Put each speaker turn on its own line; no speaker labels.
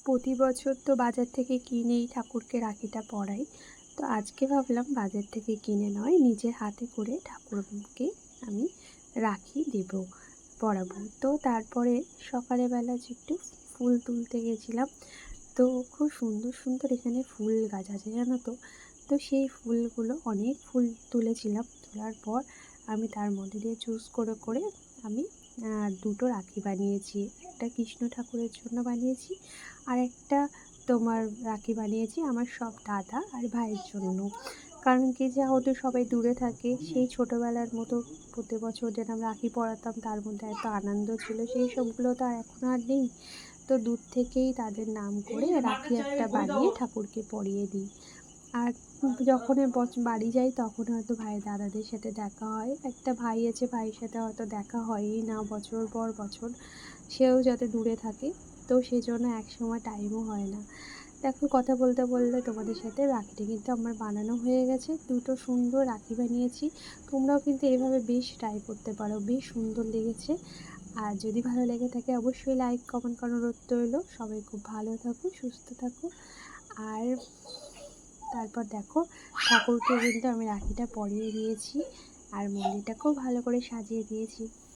প্রতি বছর তো বাজার থেকে কিনেই ঠাকুরকে রাখিটা পরাই। তো আজকে ভাবলাম বাজার থেকে কিনে নয়, নিজের হাতে করে ঠাকুরকে আমি রাখি দেব, পরাবো। তো তারপরে সকালবেলা যে একটু ফুল তুলতে গেছিলাম, তো খুব সুন্দর সুন্দর এখানে ফুল গাছ আছে জানো তো। তো সেই ফুলগুলো অনেক ফুল তুলেছিলাম। তোলার পর আমি তার মধ্যে দিয়ে চুজ করে করে আমি দুটো রাখি বানিয়েছি। একটা কৃষ্ণ ঠাকুরের জন্য বানিয়েছি, আর একটা তোমার রাখি বানিয়েছি আমার সব দাদা আর ভাইয়ের জন্য। কারণ কি, যেহেতু সবাই দূরে থাকে, সেই ছোটোবেলার মতো প্রতি বছর যেরকম রাখি পরাতাম তার মধ্যে এত আনন্দ ছিল, সেই সবগুলো তো আর এখন আর নেই। তো দূর থেকেই তাদের নাম করে রাখি একটা বানিয়ে ঠাকুরকে পরিয়ে দিই। আর যখনই বাড়ি যাই তখন হয়তো ভাই দাদাদের সাথে দেখা হয়। একটা ভাই আছে, ভাইয়ের সাথে হয়তো দেখা হয়ই না বছর পর বছর, সেও যাতে দূরে থাকে, তো সেজন্য একসময় টাইমও হয় না। দেখো, কথা বলতে বলতে তোমাদের সাথে রাখিটা কিন্তু আমার বানানো হয়ে গেছে। দুটো সুন্দর রাখি বানিয়েছি। তোমরাও কিন্তু এভাবে বেশ ট্রাই করতে পারো, বেশ সুন্দর লেগেছে। আর যদি ভালো লেগে থাকে অবশ্যই লাইক কমেন্ট করার অনুরোধ রইল। সবাই খুব ভালো থাকো, সুস্থ থাকো। আর তারপর দেখো, ঠাকুরকে কিন্তু আমি রাখিটা পরিয়ে দিয়েছি আর মন্দিরটাকেও ভালো করে সাজিয়ে দিয়েছি।